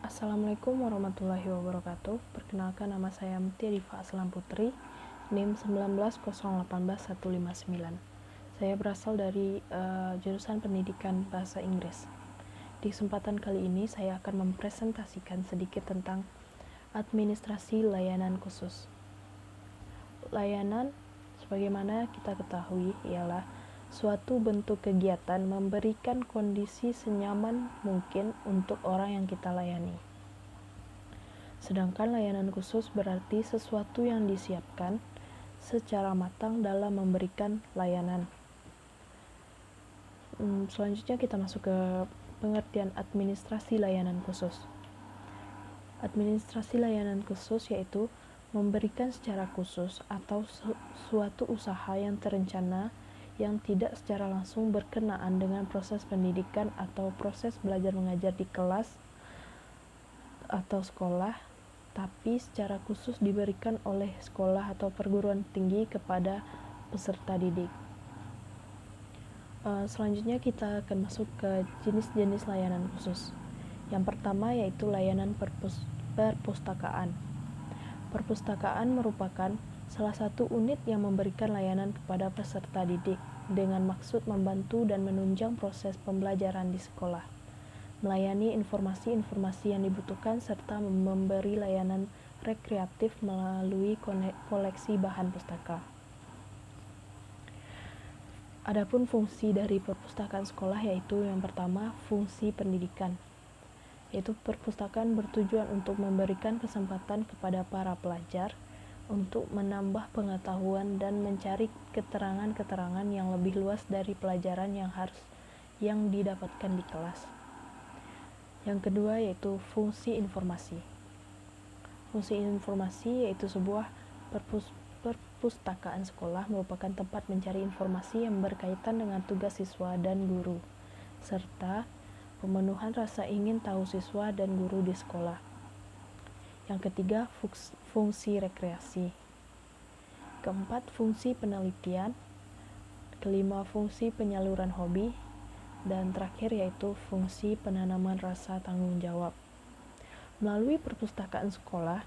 Assalamualaikum warahmatullahi wabarakatuh. Perkenalkan, nama saya Mutia Diva Aslam Putri, NIM 19018159. Saya berasal dari jurusan Pendidikan Bahasa Inggris. Di kesempatan kali ini saya akan mempresentasikan sedikit tentang administrasi layanan khusus. Layanan, sebagaimana kita ketahui, ialah suatu bentuk kegiatan memberikan kondisi senyaman mungkin untuk orang yang kita layani. Sedangkan layanan khusus berarti sesuatu yang disiapkan secara matang dalam memberikan layanan. Selanjutnya kita masuk ke pengertian administrasi layanan khusus. Administrasi layanan khusus yaitu memberikan secara khusus atau suatu usaha yang terencana yang tidak secara langsung berkenaan dengan proses pendidikan atau proses belajar mengajar di kelas atau sekolah, tapi secara khusus diberikan oleh sekolah atau perguruan tinggi kepada peserta didik. Selanjutnya kita akan masuk ke jenis-jenis layanan khusus. Yang pertama yaitu layanan perpustakaan. Perpustakaan merupakan salah satu unit yang memberikan layanan kepada peserta didik dengan maksud membantu dan menunjang proses pembelajaran di sekolah, melayani informasi-informasi yang dibutuhkan serta memberi layanan rekreatif melalui koleksi bahan pustaka. Adapun fungsi dari perpustakaan sekolah yaitu yang pertama, fungsi pendidikan. Yaitu perpustakaan bertujuan untuk memberikan kesempatan kepada para pelajar untuk menambah pengetahuan dan mencari keterangan-keterangan yang lebih luas dari pelajaran yang didapatkan di kelas. Yang kedua yaitu fungsi informasi. Fungsi informasi yaitu sebuah perpustakaan sekolah merupakan tempat mencari informasi yang berkaitan dengan tugas siswa dan guru, serta pemenuhan rasa ingin tahu siswa dan guru di sekolah. Yang ketiga, fungsi rekreasi. Keempat, fungsi penelitian. Kelima, fungsi penyaluran hobi. Dan terakhir yaitu fungsi penanaman rasa tanggung jawab. Melalui perpustakaan sekolah,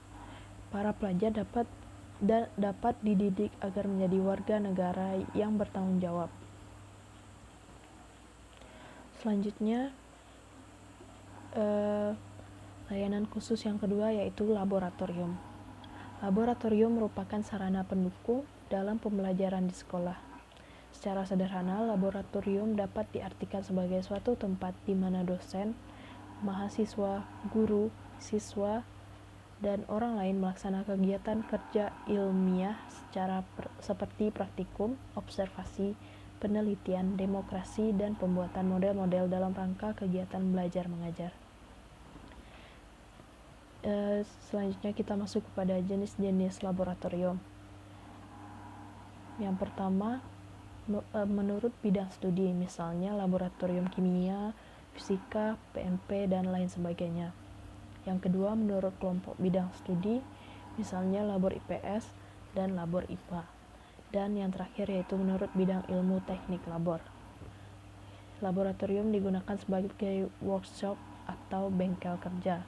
para pelajar dapat dididik agar menjadi warga negara yang bertanggung jawab. Selanjutnya, layanan khusus yang kedua yaitu laboratorium. Laboratorium merupakan sarana pendukung dalam pembelajaran di sekolah. Secara sederhana, laboratorium dapat diartikan sebagai suatu tempat di mana dosen, mahasiswa, guru, siswa, dan orang lain melaksanakan kegiatan kerja ilmiah seperti praktikum, observasi, penelitian, demokrasi, dan pembuatan model-model dalam rangka kegiatan belajar mengajar. Selanjutnya kita masuk kepada jenis-jenis laboratorium. Yang pertama, menurut bidang studi, misalnya laboratorium kimia, fisika, PMP, dan lain sebagainya. Yang kedua, menurut kelompok bidang studi, misalnya labor IPS dan labor IPA. Dan yang terakhir yaitu menurut bidang ilmu teknik labor. Laboratorium digunakan sebagai workshop atau bengkel kerja.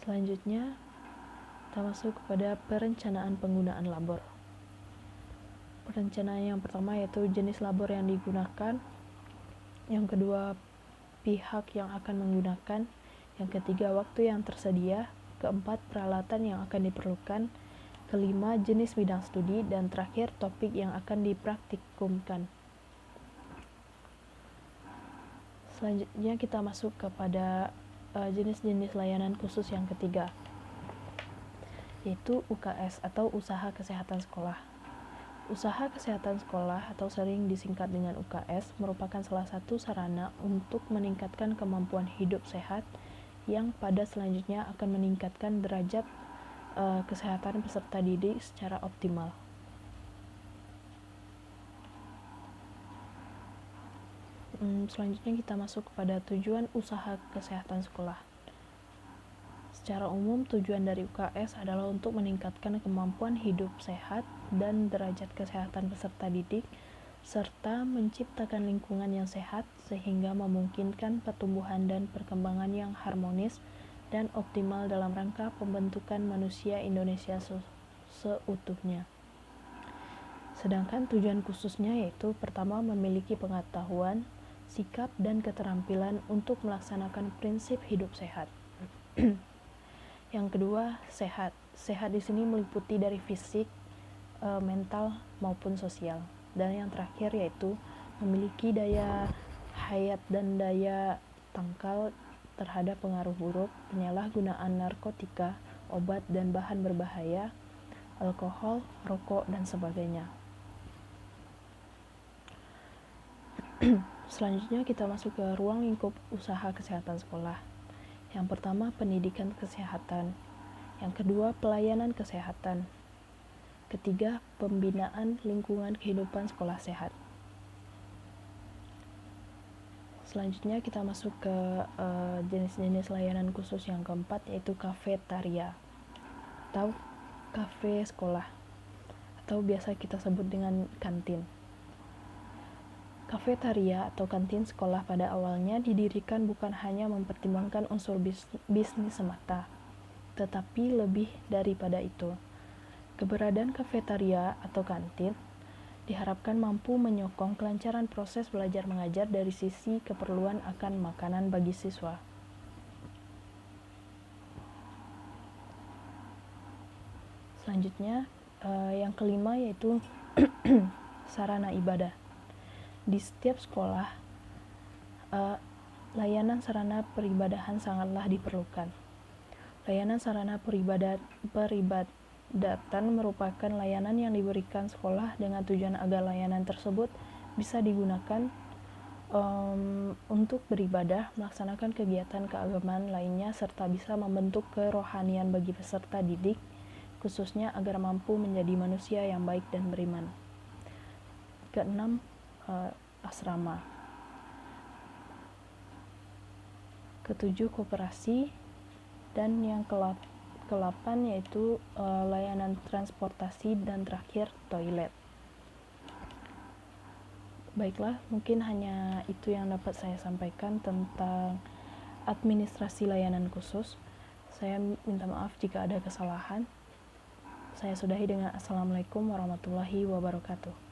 Selanjutnya, kita masuk kepada perencanaan penggunaan labor. Perencanaan yang pertama yaitu jenis labor yang digunakan. Yang kedua, pihak yang akan menggunakan. Yang ketiga, waktu yang tersedia. Keempat, peralatan yang akan diperlukan. Kelima, jenis bidang studi. Dan terakhir, topik yang akan dipraktikumkan. Selanjutnya kita masuk kepada jenis-jenis layanan khusus yang ketiga, yaitu UKS atau usaha kesehatan sekolah. Usaha kesehatan sekolah atau sering disingkat dengan UKS merupakan salah satu sarana untuk meningkatkan kemampuan hidup sehat yang pada selanjutnya akan meningkatkan derajat kesehatan peserta didik secara optimal. Selanjutnya kita masuk kepada tujuan usaha kesehatan sekolah. Secara umum, tujuan dari UKS adalah untuk meningkatkan kemampuan hidup sehat dan derajat kesehatan peserta didik serta menciptakan lingkungan yang sehat sehingga memungkinkan pertumbuhan dan perkembangan yang harmonis dan optimal dalam rangka pembentukan manusia Indonesia seutuhnya. Sedangkan tujuan khususnya yaitu pertama memiliki pengetahuan, sikap, dan keterampilan untuk melaksanakan prinsip hidup sehat. Yang kedua, sehat. Sehat di sini meliputi dari fisik, mental, maupun sosial. Dan yang terakhir yaitu memiliki daya hayat dan daya tangkal terhadap pengaruh buruk, penyalahgunaan narkotika, obat dan bahan berbahaya, alkohol, rokok, dan sebagainya. Selanjutnya kita masuk ke ruang lingkup usaha kesehatan sekolah. Yang pertama, pendidikan kesehatan. Yang kedua, pelayanan kesehatan. Ketiga, pembinaan lingkungan kehidupan sekolah sehat. Selanjutnya kita masuk ke jenis-jenis layanan khusus yang keempat, yaitu kafetaria atau kafe sekolah, atau biasa kita sebut dengan kantin. Kafetaria atau kantin sekolah pada awalnya didirikan bukan hanya mempertimbangkan unsur bisnis semata, tetapi lebih daripada itu. Keberadaan kafetaria atau kantin diharapkan mampu menyokong kelancaran proses belajar mengajar dari sisi keperluan akan makanan bagi siswa. Selanjutnya, yang kelima yaitu sarana ibadah. Di setiap sekolah, layanan sarana peribadahan sangatlah diperlukan. Layanan sarana peribadatan merupakan layanan yang diberikan sekolah dengan tujuan agar layanan tersebut bisa digunakan untuk beribadah, melaksanakan kegiatan keagamaan lainnya, serta bisa membentuk kerohanian bagi peserta didik, khususnya agar mampu menjadi manusia yang baik dan beriman. Keenam, asrama. Ketujuh, koperasi. Dan yang ke-8 yaitu layanan transportasi, dan terakhir toilet. Baiklah, mungkin hanya itu yang dapat saya sampaikan tentang administrasi layanan khusus. Saya minta maaf jika ada kesalahan. Saya sudahi dengan Assalamualaikum warahmatullahi wabarakatuh.